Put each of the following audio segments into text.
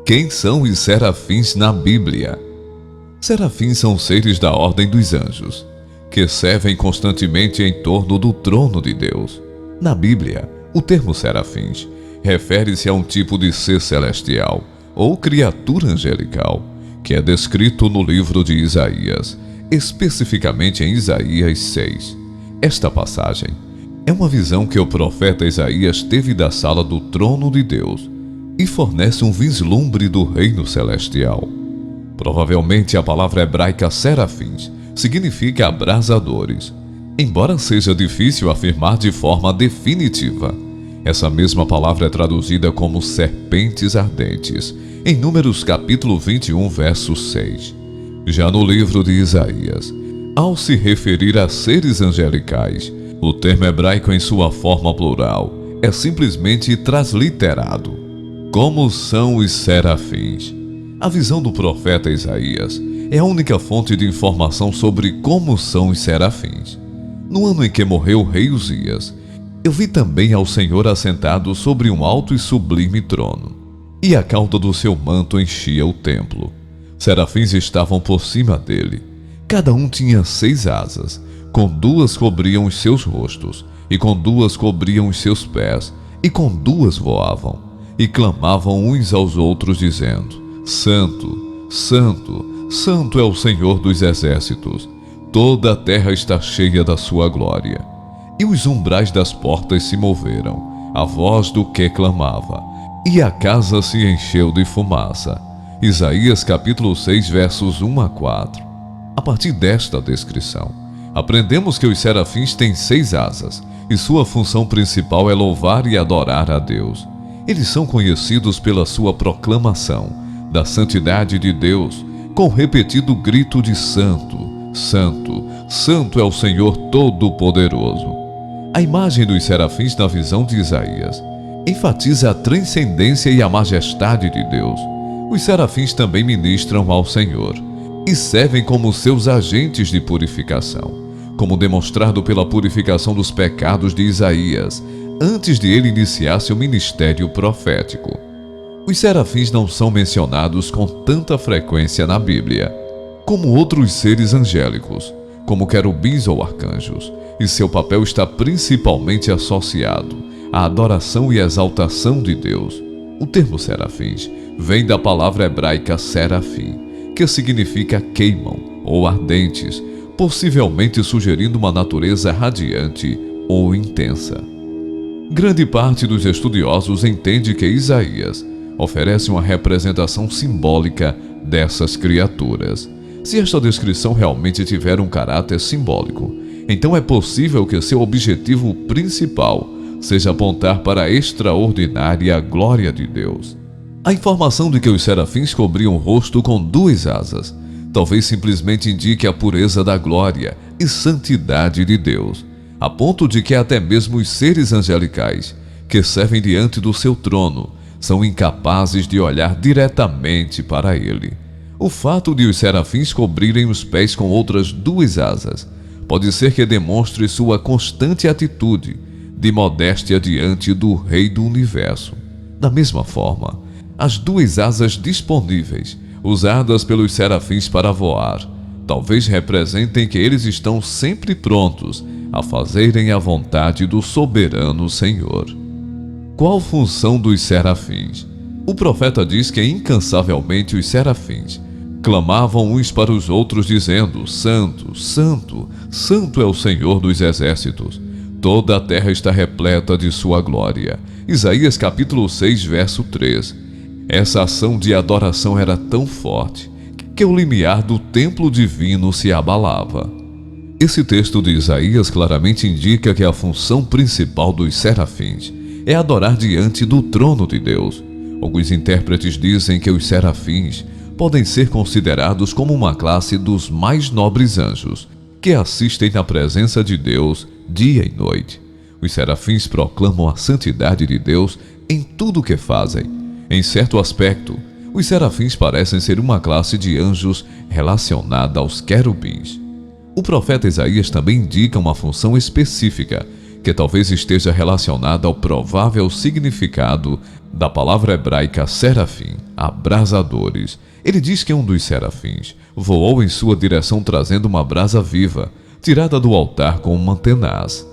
Quem são os serafins na Bíblia? Serafins são seres da ordem dos anjos, que servem constantemente em torno do trono de Deus. Na Bíblia, o termo serafins refere-se a um tipo de ser celestial ou criatura angelical, que é descrito no livro de Isaías, especificamente em Isaías 6. Esta passagem é uma visão que o profeta Isaías teve da sala do trono de Deus e fornece um vislumbre do reino celestial. Provavelmente a palavra hebraica serafins significa abrasadores. Embora seja difícil afirmar de forma definitiva, essa mesma palavra é traduzida como serpentes ardentes, em Números capítulo 21, verso 6. Já no livro de Isaías, ao se referir a seres angelicais, o termo hebraico em sua forma plural é simplesmente transliterado. Como são os serafins? A visão do profeta Isaías é a única fonte de informação sobre como são os serafins. No ano em que morreu o rei Uzias, eu vi também ao Senhor assentado sobre um alto e sublime trono, e a cauda do seu manto enchia o templo. Serafins estavam por cima dele. Cada um tinha 6 asas, com 2 cobriam os seus rostos, e com 2 cobriam os seus pés, e com 2 voavam, e clamavam uns aos outros, dizendo: Santo, Santo, Santo é o Senhor dos exércitos, toda a terra está cheia da sua glória. E os umbrais das portas se moveram, a voz do que clamava, e a casa se encheu de fumaça. Isaías capítulo 6, versos 1 a 4. A partir desta descrição, aprendemos que os serafins têm 6 asas, e sua função principal é louvar e adorar a Deus. Eles são conhecidos pela sua proclamação da santidade de Deus, com repetido grito de Santo, Santo, Santo é o Senhor Todo-Poderoso. A imagem dos serafins na visão de Isaías enfatiza a transcendência e a majestade de Deus. Os serafins também ministram ao Senhor e servem como seus agentes de purificação, como demonstrado pela purificação dos pecados de Isaías, antes de ele iniciar seu ministério profético. Os serafins não são mencionados com tanta frequência na Bíblia, como outros seres angélicos, como querubins ou arcanjos, e seu papel está principalmente associado à adoração e exaltação de Deus. O termo serafins vem da palavra hebraica serafim, que significa queimam ou ardentes, possivelmente sugerindo uma natureza radiante ou intensa. Grande parte dos estudiosos entende que Isaías oferece uma representação simbólica dessas criaturas. Se esta descrição realmente tiver um caráter simbólico, então é possível que seu objetivo principal seja apontar para a extraordinária glória de Deus. A informação de que os serafins cobriam o rosto com 2 asas talvez simplesmente indique a pureza da glória e santidade de Deus, a ponto de que até mesmo os seres angelicais que servem diante do seu trono são incapazes de olhar diretamente para ele. O fato de os serafins cobrirem os pés com outras 2 asas pode ser que demonstre sua constante atitude de modéstia diante do Rei do Universo. Da mesma forma, as 2 asas disponíveis, usadas pelos serafins para voar, talvez representem que eles estão sempre prontos a fazerem a vontade do soberano Senhor. Qual função dos serafins? O profeta diz que incansavelmente os serafins clamavam uns para os outros dizendo: Santo, Santo, Santo é o Senhor dos exércitos, toda a terra está repleta de sua glória. Isaías capítulo 6, verso 3. Essa ação de adoração era tão forte que o limiar do templo divino se abalava. Esse texto de Isaías claramente indica que a função principal dos serafins é adorar diante do trono de Deus. Alguns intérpretes dizem que os serafins podem ser considerados como uma classe dos mais nobres anjos, que assistem na presença de Deus dia e noite. Os serafins proclamam a santidade de Deus em tudo o que fazem. Em certo aspecto, os serafins parecem ser uma classe de anjos relacionada aos querubins. O profeta Isaías também indica uma função específica, que talvez esteja relacionada ao provável significado da palavra hebraica serafim. abrasadores. Ele diz que um dos serafins voou em sua direção trazendo uma brasa viva, tirada do altar com uma tenaz.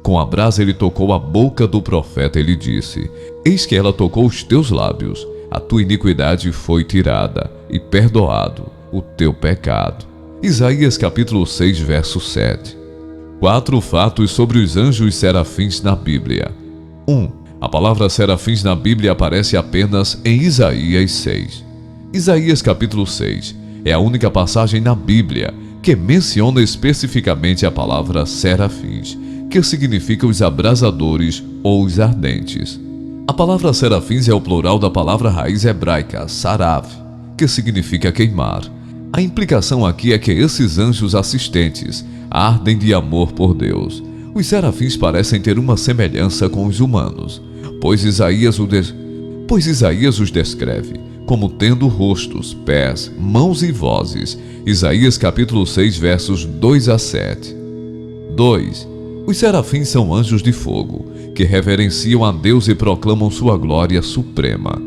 Com a brasa ele tocou a boca do profeta e lhe disse: eis que ela tocou os teus lábios, a tua iniquidade foi tirada e perdoado o teu pecado. Isaías capítulo 6, verso 7. 4 fatos sobre os anjos serafins na Bíblia. 1. A palavra serafins na Bíblia aparece apenas em Isaías 6. Isaías capítulo 6 é a única passagem na Bíblia que menciona especificamente a palavra serafins, que significa os abrasadores ou os ardentes. A palavra serafins é o plural da palavra raiz hebraica, sarav, que significa queimar. A implicação aqui é que esses anjos assistentes ardem de amor por Deus. Os serafins parecem ter uma semelhança com os humanos, pois Isaías os descreve como tendo rostos, pés, mãos e vozes. Isaías capítulo 6, versos 2 a 7. 2. Os serafins são anjos de fogo, que reverenciam a Deus e proclamam sua glória suprema.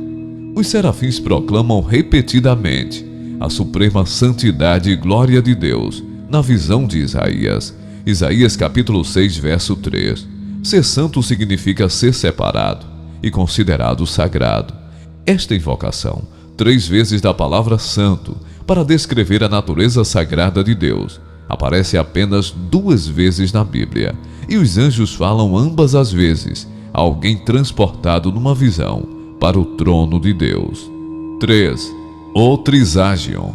Os serafins proclamam repetidamente a suprema santidade e glória de Deus, na visão de Isaías. Isaías capítulo 6, verso 3. Ser santo significa ser separado e considerado sagrado. Esta invocação, 3 vezes da palavra santo, para descrever a natureza sagrada de Deus, aparece apenas 2 vezes na Bíblia, e os anjos falam ambas as vezes a alguém transportado numa visão para o trono de Deus. 3. O Trisagion.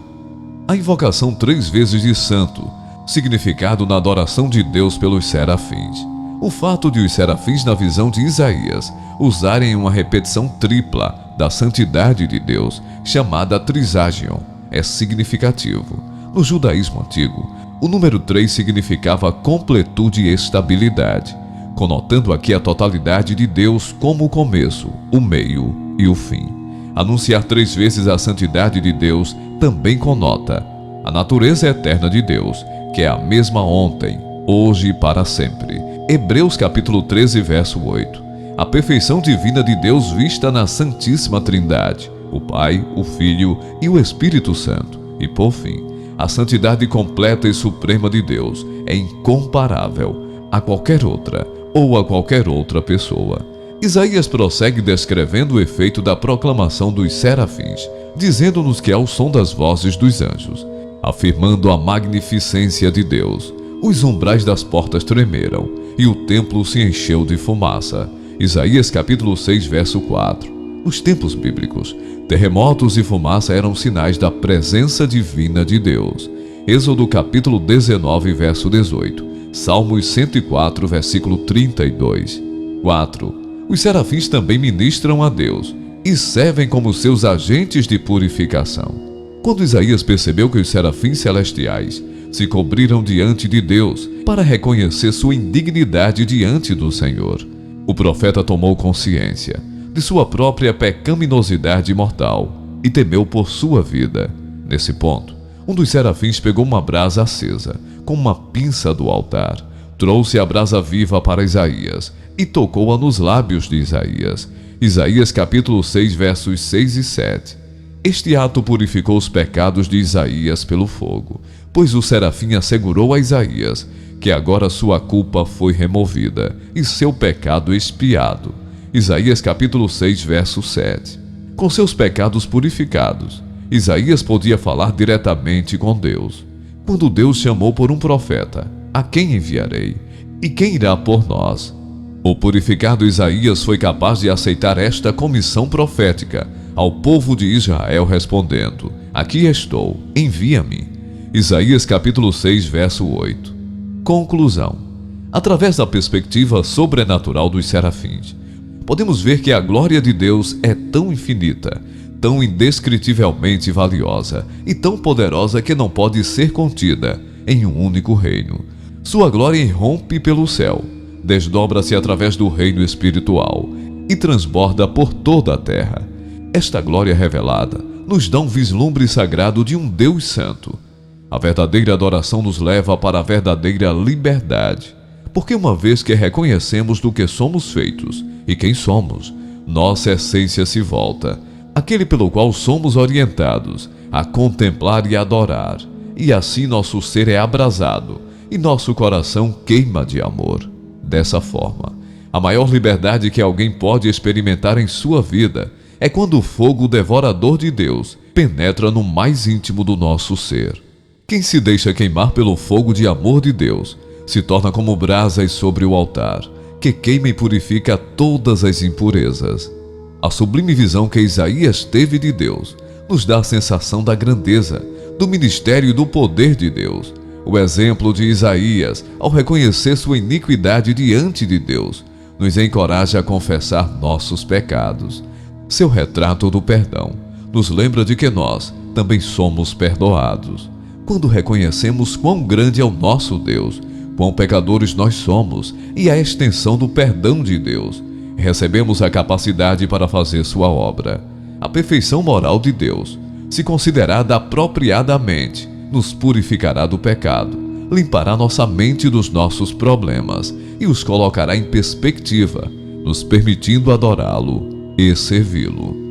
A invocação 3 vezes de santo, significado na adoração de Deus pelos serafins. O fato de os serafins, na visão de Isaías, usarem uma repetição tripla da santidade de Deus, chamada Trisagion, é significativo. No judaísmo antigo, o número 3 significava completude e estabilidade, conotando aqui a totalidade de Deus como o começo, o meio e o fim. Anunciar 3 vezes a santidade de Deus também conota a natureza eterna de Deus, que é a mesma ontem, hoje e para sempre. Hebreus capítulo 13, verso 8. A perfeição divina de Deus vista na Santíssima Trindade, o Pai, o Filho e o Espírito Santo. E por fim, a santidade completa e suprema de Deus é incomparável a qualquer outra ou a qualquer outra pessoa. Isaías prossegue descrevendo o efeito da proclamação dos serafins, dizendo-nos que ao som das vozes dos anjos, afirmando a magnificência de Deus, os umbrais das portas tremeram e o templo se encheu de fumaça. Isaías capítulo 6, verso 4. Nos tempos bíblicos, terremotos e fumaça eram sinais da presença divina de Deus. Êxodo capítulo 19, verso 18. Salmos 104, versículo 32. 4. Os serafins também ministram a Deus e servem como seus agentes de purificação. Quando Isaías percebeu que os serafins celestiais se cobriram diante de Deus para reconhecer sua indignidade diante do Senhor, o profeta tomou consciência de sua própria pecaminosidade mortal e temeu por sua vida. Nesse ponto, um dos serafins pegou uma brasa acesa com uma pinça do altar, trouxe a brasa viva para Isaías e tocou-a nos lábios de Isaías. Isaías capítulo 6, versos 6 e 7. Este ato purificou os pecados de Isaías pelo fogo, pois o serafim assegurou a Isaías que agora sua culpa foi removida e seu pecado expiado. Isaías capítulo 6, verso 7. Com seus pecados purificados, Isaías podia falar diretamente com Deus. Quando Deus chamou por um profeta: a quem enviarei? E quem irá por nós? O purificado Isaías foi capaz de aceitar esta comissão profética ao povo de Israel, respondendo: aqui estou, envia-me. Isaías capítulo 6, verso 8. Conclusão. Através da perspectiva sobrenatural dos serafins, podemos ver que a glória de Deus é tão infinita, tão indescritivelmente valiosa e tão poderosa que não pode ser contida em um único reino. Sua glória irrompe pelo céu, desdobra-se através do reino espiritual e transborda por toda a terra. Esta glória revelada nos dá um vislumbre sagrado de um Deus santo. A verdadeira adoração nos leva para a verdadeira liberdade, porque uma vez que reconhecemos do que somos feitos e quem somos, nossa essência se volta aquele pelo qual somos orientados a contemplar e adorar, e assim nosso ser é abrasado e nosso coração queima de amor. Dessa forma, a maior liberdade que alguém pode experimentar em sua vida é quando o fogo devorador de Deus penetra no mais íntimo do nosso ser. Quem se deixa queimar pelo fogo de amor de Deus se torna como brasas sobre o altar, que queima e purifica todas as impurezas. A sublime visão que Isaías teve de Deus nos dá a sensação da grandeza, do ministério e do poder de Deus. O exemplo de Isaías, ao reconhecer sua iniquidade diante de Deus, nos encoraja a confessar nossos pecados. Seu retrato do perdão nos lembra de que nós também somos perdoados. Quando reconhecemos quão grande é o nosso Deus, quão pecadores nós somos e a extensão do perdão de Deus, recebemos a capacidade para fazer sua obra. A perfeição moral de Deus, se considerada apropriadamente, nos purificará do pecado, limpará nossa mente dos nossos problemas e os colocará em perspectiva, nos permitindo adorá-lo e servi-lo.